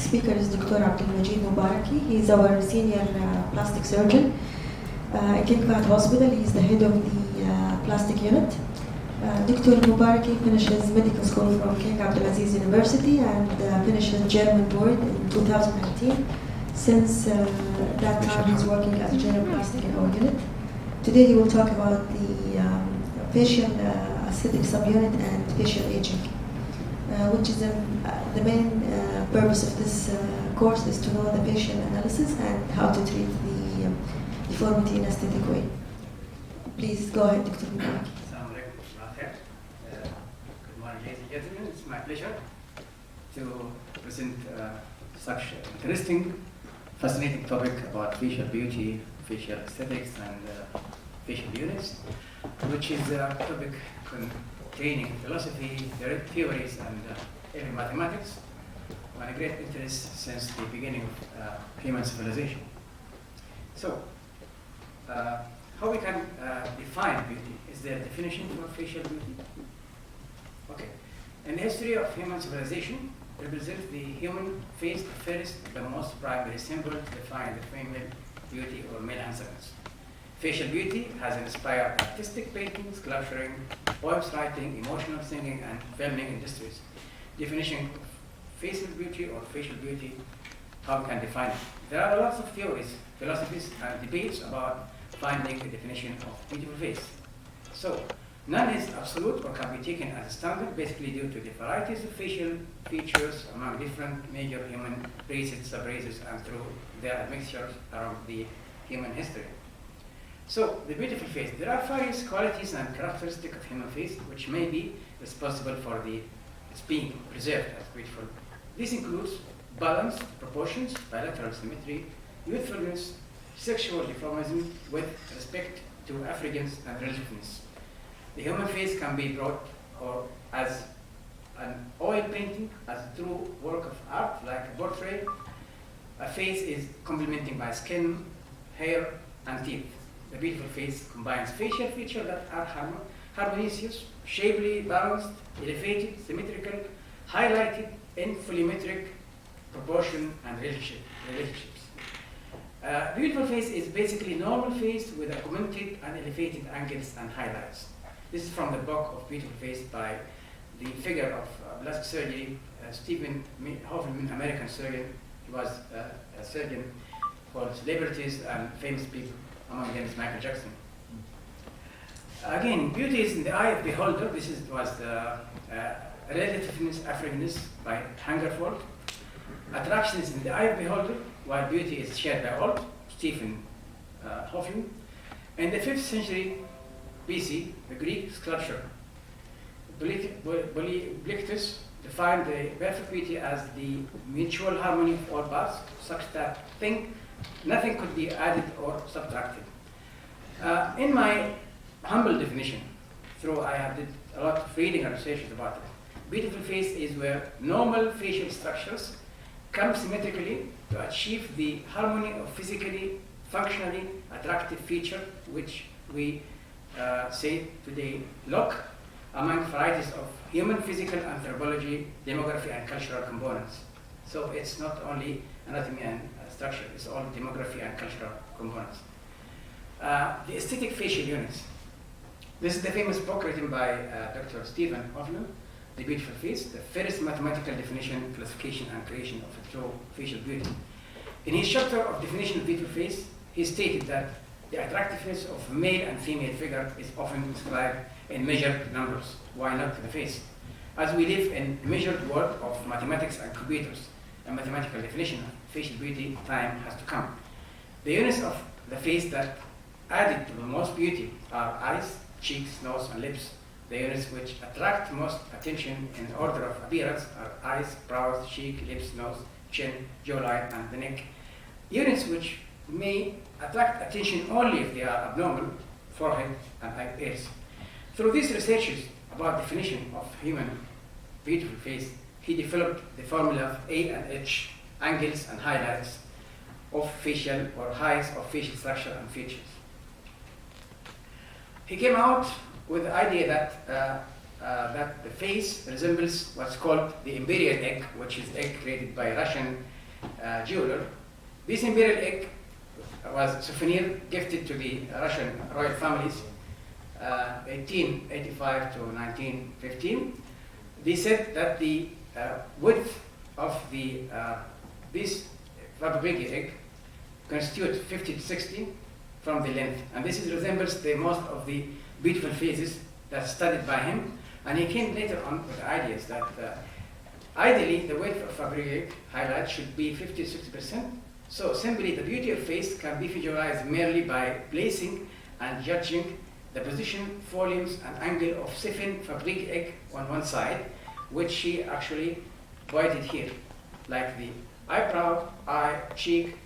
speaker is Dr. Abdulmajeed Mubaraki. He's our senior plastic surgeon in King Fahd Hospital. He's the head of the plastic unit. Dr. Mubaraki finished his medical school from King Abdulaziz University and finished his German board in 2019. Since that time, he's working as a general plastic in our unit. Today, he will talk about the facial aesthetic subunit and facial aging, which is the main purpose of this course is to know the facial analysis and how to treat the deformity in an aesthetic way. Please go ahead, Dr. Mubaraki. Good morning, ladies and gentlemen. It's my pleasure to present such interesting, fascinating topic about facial beauty, facial aesthetics, and facial units, which is a topic containing philosophy, theories, and even mathematics, and a great interest since the beginning of human civilization. So, how we can define beauty? Is there a definition for facial beauty? Okay. In the history of human civilization, represents the human face, the first, the most primary symbol to define the female beauty or male handsomeness. Facial beauty has inspired artistic painting, sculpturing, poems writing, emotional singing, and filming industries. Definition of facial beauty or facial beauty, how we can define it. There are lots of theories, philosophies, and debates about finding a definition of beautiful face. So, none is absolute or can be taken as a standard, basically due to the varieties of facial features among different major human races, sub-races, and through their admixtures around the human history. So, the beautiful face. There are various qualities and characteristics of human face which may be responsible for its being preserved as beautiful. This includes balance, proportions, bilateral symmetry, youthfulness, sexual dimorphism with respect to Africans and relativeness. The human face can be brought or as an oil painting, as a true work of art, like a portrait. A face is complemented by skin, hair, and teeth. The beautiful face combines facial features that are harmonious, shapely, balanced, elevated, symmetrical, highlighted, in volumetric proportion and relationships. Beautiful face is basically normal face with augmented and elevated angles and highlights. This is from the book of Beautiful Face by the figure of plastic surgery, Stephen Hoffman, American surgeon. He was a surgeon for celebrities and famous people, among them is Michael Jackson. Again, beauty is in the eye of the beholder. This was the relativeness, Africanness by Hungerford. Attraction is in the eye of the beholder, while beauty is shared by all, Stephen Hoffman. In the 5th century BC, the Greek sculptor Polyplectus defined the perfect beauty as the mutual harmony of all parts, such that nothing could be added or subtracted. In my humble definition, I have did a lot of reading and research about it. Beautiful face is where normal facial structures come symmetrically to achieve the harmony of physically, functionally attractive feature, which we say today look among varieties of human physical anthropology, demography, and cultural components. So it's not only anatomy and structure, it's all demography and cultural components. The aesthetic facial units. This is the famous book written by Dr. Stephen Hoffman, The Beautiful Face, the first mathematical definition, classification, and creation of a true facial beauty. In his chapter of definition of beautiful face, he stated that the attractiveness of male and female figure is often described in measured numbers. Why not the face? As we live in a measured world of mathematics and computers, a mathematical definition of facial beauty time has to come. The units of the face that added to the most beauty are eyes, cheeks, nose, and lips. The units which attract most attention in order of appearance are eyes, brows, cheek, lips, nose, chin, jawline, and the neck. Units which may attract attention only if they are abnormal, forehead and ears. Through these researches about definition of human beautiful face, he developed the formula of A and H, angles and highlights of facial or heights of facial structure and features. He came out with the idea that the face resembles what's called the imperial egg, which is egg created by Russian jeweler. This imperial egg was a souvenir gifted to the Russian royal families 1885 to 1915. They said that the width of this Fabergé egg constitutes 50 to 60 from the length, and this resembles the most of the beautiful faces that's studied by him. And he came later on with ideas that ideally the width of Fabergé highlight should be 50 to 60%. So simply the beauty of face can be visualized merely by placing and judging the position, volumes, and angle of siphon Fabergé egg on one side, which she actually pointed here, like the eyebrow, eye, cheek,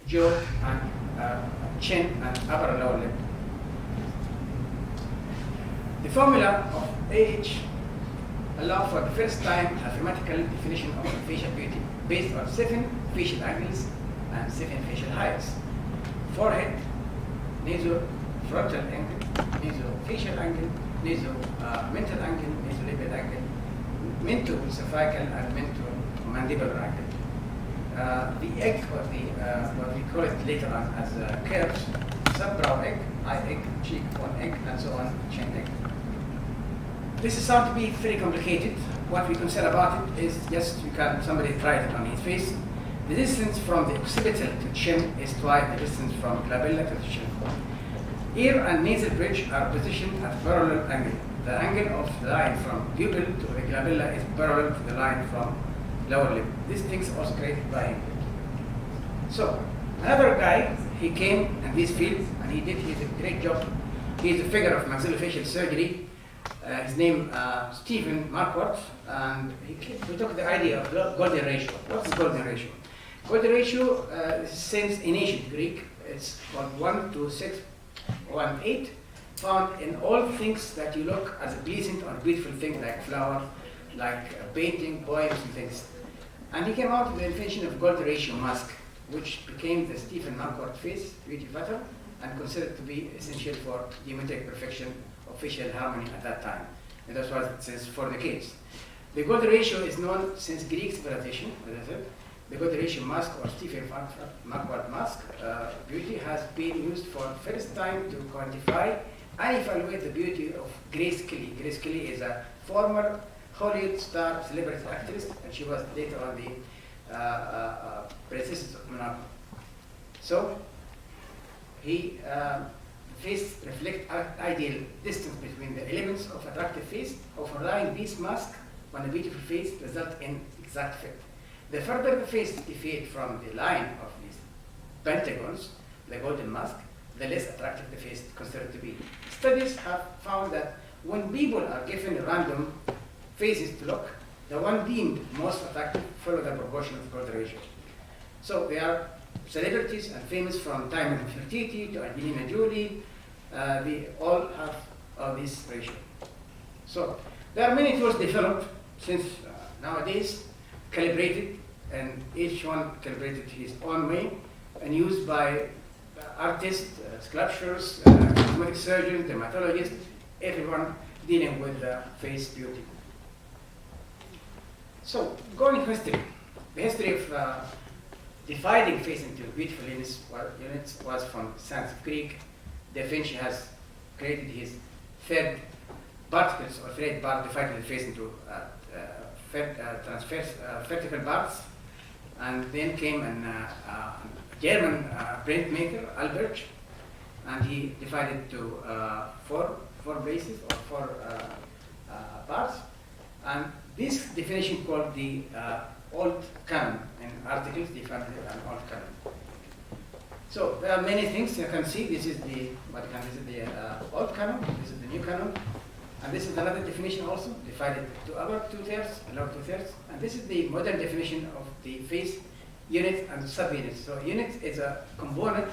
jaw, and chin, and upper and lower lip. The formula of AH allow for the first time a mathematical definition of facial beauty based on 7 facial angles and 7 facial heights: forehead, nasofrontal angle, nasofacial angle, mental angle, nasolipid angle, mentoesophageal and mentomandibular angle. The egg, or what we call it later on as curves, subbrow egg, eye egg, cheekbone egg, and so on, chin egg. This is sound to be very complicated. What we consider about it is just somebody tried it on his face. The distance from the occipital to chin is twice the distance from glabella to the chin. Ear and nasal bridge are positioned at parallel angle. The angle of the line from pupil to the glabella is parallel to the line from lower lip. These things are also created by him. So another guy, he came in this field and he did a great job. He is a figure of maxillofacial surgery. His name Stephen Marquardt, and he took the idea of the golden ratio. What's the golden ratio? Golden ratio, since in ancient Greek, it's called 1 to 618, found in all things that you look as a pleasant or beautiful thing, like flower, like painting, poems, and things. And he came out with the invention of golden ratio mask, which became the Stephen Marquardt face beauty factor and considered to be essential for geometric perfection of facial harmony at that time. And that's what it says for the case. The golden ratio is known since Greek civilization, as I said. The golden ratio mask, or Stephen Marquardt mask, beauty has been used for the first time to quantify and evaluate the beauty of Grace Kelly. Grace Kelly is a former Hollywood star, celebrity actress, and she was later on the princess of Monaco. So, he face reflect ideal distance between the elements of attractive face. Overlying this mask on a beautiful face result in exact fit. The further the face deviates from the line of these pentagons, the golden mask, the less attractive the face is considered to be. Studies have found that when people are given random faces to look, the one deemed most attractive follow the proportion of golden ratio. So they are celebrities and famous from Diamond Fertitti to Angelina Jolie. They all have this ratio. So there are many tools developed since nowadays, calibrated, and each one calibrated his own way, and used by artists, sculptors, cosmetic surgeons, dermatologists, everyone dealing with face beauty. So, going history, the history of dividing face into beautiful units was from Sanskrit Greek. Da Vinci has created his third particles or thread bar, dividing the face into vertical bars. And then came a German printmaker, Albert, and he divided to four bases or four parts. And this definition called the old canon in articles, defined an old canon. So there are many things you can see. This is the old canon. This is the new canon, and this is another definition also, divided to upper 2/3 and lower 2/3. And this is the modern definition of the face unit and subunits. So unit is a component,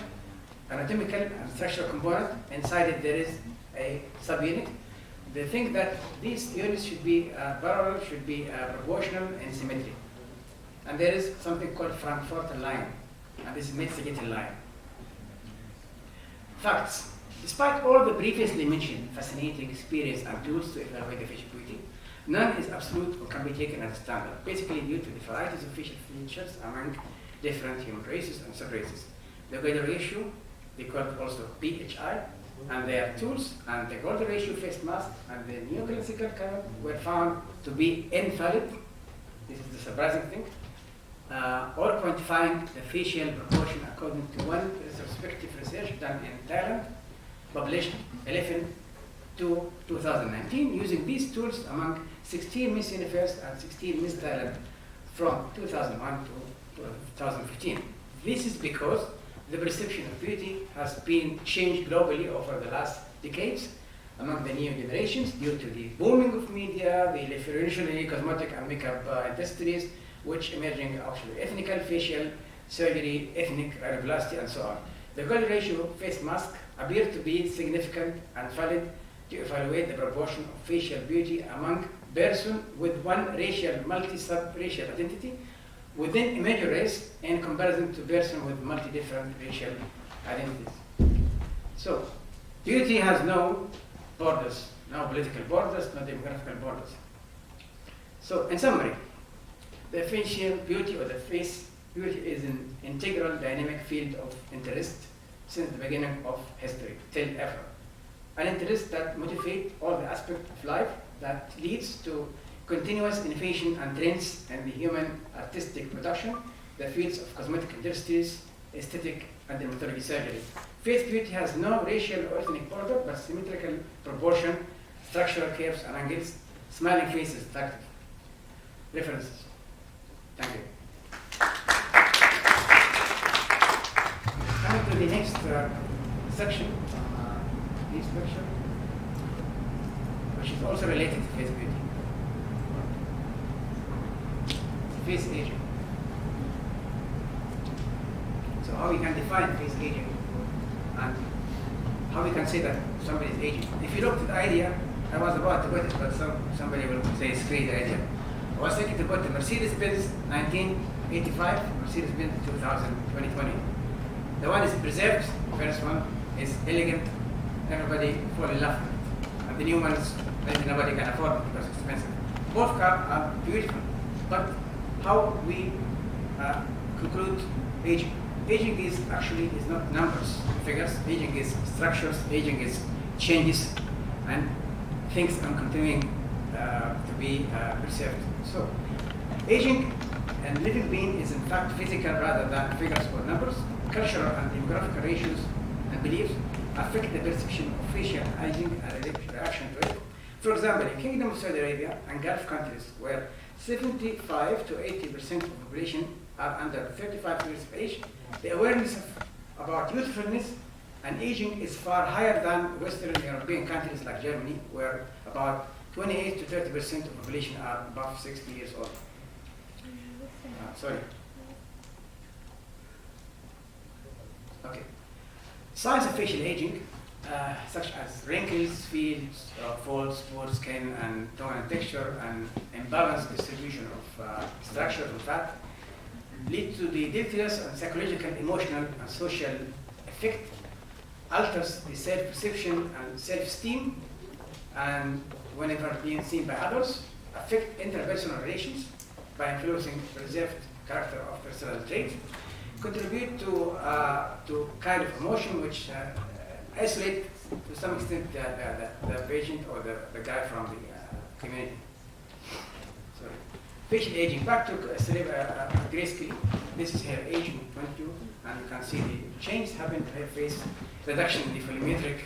anatomical and structural component. Inside it there is a subunit. They think that these units should be parallel, should be proportional in symmetry. And there is something called Frankfurter line, and this is mid-sagittal line. Facts. Despite all the previously mentioned fascinating experience and tools to evaluate the facial beauty, None is absolute or can be taken as standard, basically due to the varieties of facial features among different human races and subraces. The golden ratio, they call it also PHI, and their tools, and the golden ratio face mask and the neoclassical curve were found to be invalid. This is the surprising thing. Or quantifying the facial proportion according to one retrospective research done in Thailand, published 11 to 2019, using these tools among 16 Miss Universe and 16 Miss Thailand from 2001 to 2015. This is because the perception of beauty has been changed globally over the last decades among the new generations due to the booming of media, the revolutionary cosmetic and makeup industries, which emerging actually ethnical facial surgery, ethnic rhinoplasty, and so on. The gold ratio face mask appear to be significant and valid to evaluate the proportion of facial beauty among persons with one racial multi-sub-racial identity within a major race in comparison to persons with multi-different racial identities. So, beauty has no borders, no political borders, no demographical borders. So, in summary, the facial beauty or the face beauty is an integral dynamic field of interest since the beginning of history till ever. An interest that motivates all the aspects of life that leads to continuous innovation and trends in the human artistic production, the fields of cosmetic industries, aesthetic and dermatology surgery. Face beauty has no racial or ethnic border, but symmetrical proportion, structural curves and angles, smiling faces, attractive. References. Thank you. Coming to the next section, this picture, which is also related to face beauty. Face aging. So how we can define face aging and how we can say that somebody is aging. If you look at the idea, I was about to put it, but somebody will say it's a crazy idea. I was thinking to put the Mercedes-Benz 1985, Mercedes-Benz 2020. The one is preserved, the first one is elegant, everybody fall in love with it. And the new ones, maybe nobody can afford it because it's expensive. Both cars are beautiful, but how we conclude aging. Aging is not numbers, figures. Aging is structures, aging is changes, and things are continuing to be preserved. So, aging and living being is in fact physical rather than figures or numbers. Cultural and demographic ratios and beliefs affect the perception of facial aging and reaction to it. For example, in Kingdom of Saudi Arabia and Gulf countries, where 75 to 80% of the population are under 35 years of age, the awareness about youthfulness and aging is far higher than Western European countries like Germany, where about 28 to 30% of the population are above 60 years old. Sorry. Okay. Signs of facial aging, such as wrinkles, folds, poor skin, and tone and texture, and imbalanced distribution of structure and fat, lead to the deleterious and psychological, emotional, and social effect, alters the self-perception and self-esteem, and whenever being seen by others, affect interpersonal relations by influencing preserved character of personal traits, contribute to kind of emotion which isolate to some extent the patient or the guy from the community. Sorry. Facial aging, back to Grace Kelly. This is her aging 22, and you can see the change happened to her face, reduction in the volumetric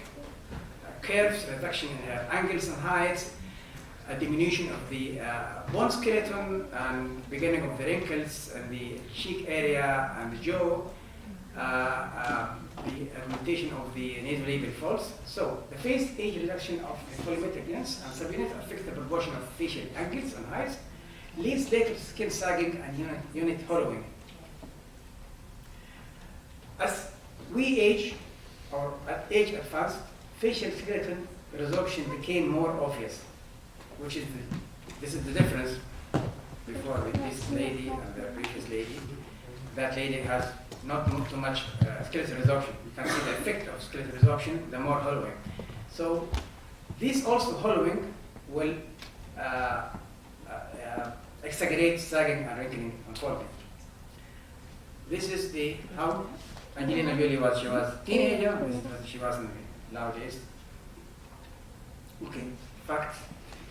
curves, reduction in her angles and heights, a diminution of the bone skeleton, and beginning of the wrinkles and the cheek area and the jaw, the augmentation of the nasolabial folds. So the face age reduction of the volumetric lens and subunit affects the proportion of facial angles and heights, leads later to skin sagging and unit hollowing. As we age, or at age advanced, facial skeleton resorption became more obvious, which is this is the difference before with this lady and the previous lady. That lady has not too much skeletal resorption. You can see the effect of skeletal resorption, the more hollowing. So this also hollowing will exaggerate sagging and wrinkling and folding. This is the how Angelina Jolie was. She was a teenager. This is what she was nowadays. Okay, fact.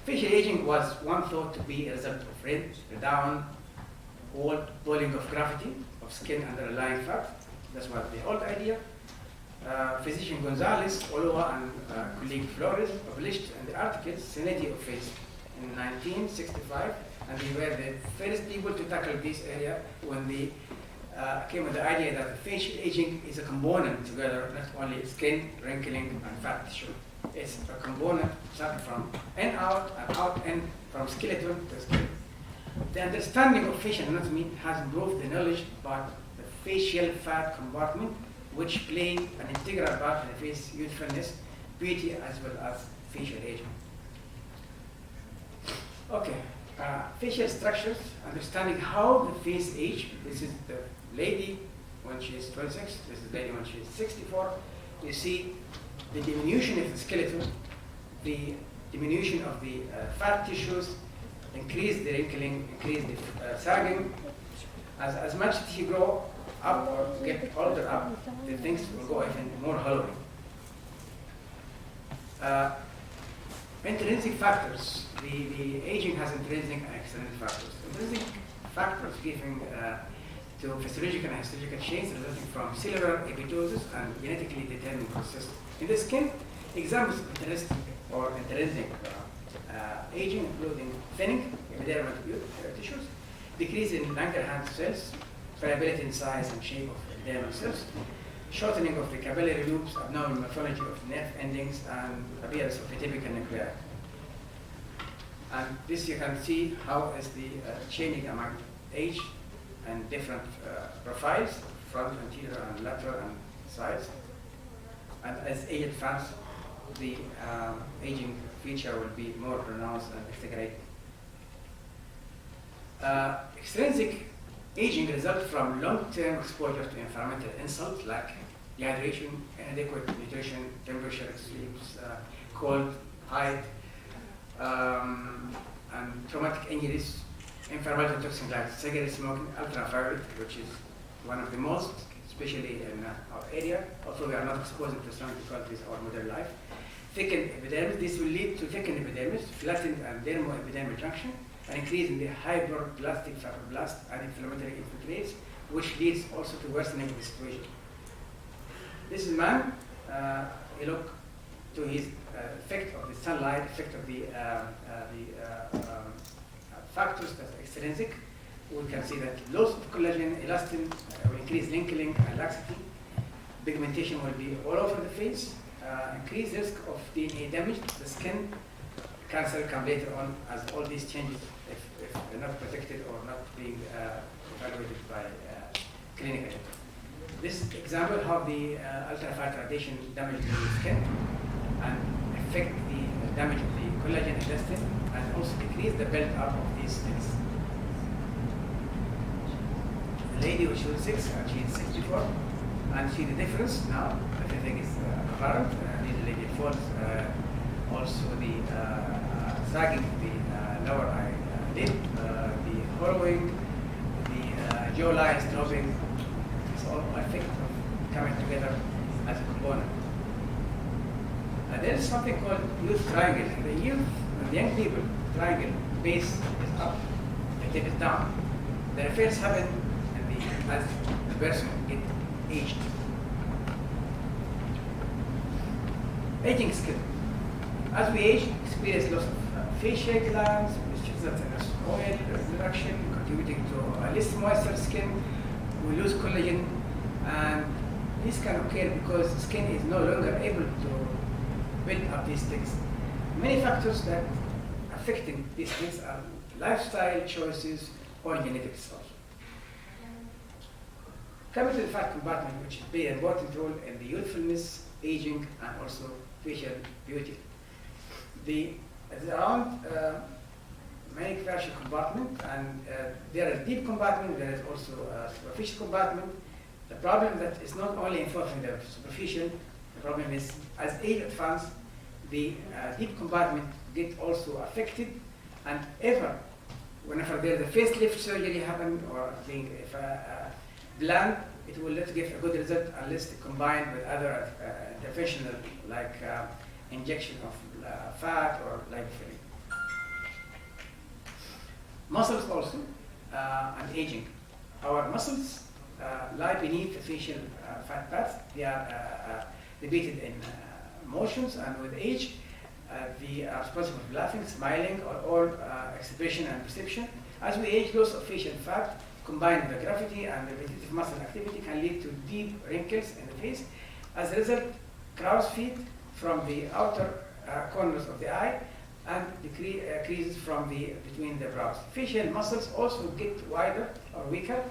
Facial aging was one thought to be a result of red, down, old pooling of gravity of skin under a lying fat. That's what the old idea. Physician Gonzalez, Oloa, and colleague Flores published in the article Senility of Face in 1965, and they were the first people to tackle this area when they came with the idea that facial aging is a component together, not only skin, wrinkling, and fat tissue. It's a component starting from in out and out in, from skeleton to skin. The understanding of facial anatomy has improved the knowledge about the facial fat compartment, which play an integral part in the face youthfulness, beauty, as well as facial aging. Okay, facial structures, understanding how the face age. This is the lady when she is 26, this is the lady when she is 64. You see the diminution of the skeleton, the diminution of the fat tissues, increase the wrinkling, increase the sagging. As much as you grow up or get older up, the things will go even more hollowing. Intrinsic factors. The aging has intrinsic and extrinsic factors. Intrinsic factors giving to physiological and histological changes resulting from cellular epitosis and genetically determined processes. In the skin, examples of intrinsic or intrinsic aging including thinning epidermal tissues, decrease in Langerhans cells, variability in size and shape of epidermal cells, shortening of the capillary loops, abnormal morphology of nerve endings, and appearance of atypical nuclei. And this you can see how is the changing among age and different profiles, front, anterior, and lateral, and sides. And as age advances, the aging feature will be more pronounced and exaggerated. Extrinsic aging results from long-term exposure to environmental insults like dehydration, inadequate nutrition, temperature extremes, cold, height, and traumatic injuries, environmental toxins like cigarette smoking, ultraviolet, which is one of the most, especially in our area, although we are not exposed to sun because this is our modern life. Thickened epidermis, this will lead to thickened epidermis, flattened and dermoepidermal junction, an increase in the hyperplastic fibroblast and inflammatory infiltrates, which leads also to worsening of the situation. This is man, he look to his effect of the sunlight, effect of the factors that are extrinsic. We can see that loss of collagen, elastin will increase wrinkling and laxity. Pigmentation will be all over the face. Increased risk of DNA damage to the skin. Cancer come later on as all these changes if they're not protected or not being evaluated by clinically. This example how the ultraviolet radiation damages the skin and affect the damage of the collagen and elastin and also decrease the build-up of these things. The lady was 6 and she is 64 and see the difference now. Everything is apparent. The lady falls. Also the sagging of the lower eyelid, the hollowing, the jawline dropping. It's all effect of coming together as a component. There is something called youth triangle. In the youth, the young people, triangle base is up, the tip is down. The effects happen as the person gets aged. Aging skin. As we age, experience loss of facial glands, which results in oil reduction, contributing to less moisture skin. We lose collagen, and this can occur because the skin is no longer able to build up these things. Many factors that affecting these things are lifestyle choices or genetics also. Coming to the fat compartment, which plays an important role in the youthfulness, aging, and also facial beauty. It's around many facial compartment, and there is deep compartment, there is also a superficial compartment. The problem that is not only involving the superficial, the problem is as age advances, the deep compartment get also affected, And whenever there's a facelift surgery happen or being if bland, it will not give a good result unless combined with other interventional like injection of fat or lipofilling. Muscles also and aging. Our muscles lie beneath the facial fat pads. They are debated in motions, and with age, they are responsible for laughing, smiling, or all expression and perception. As we age, loss of facial fat combined with the gravity and repetitive muscle activity can lead to deep wrinkles in the face. As a result, crow's feet from the outer corners of the eye and creases from between the brows. Facial muscles also get wider or weaker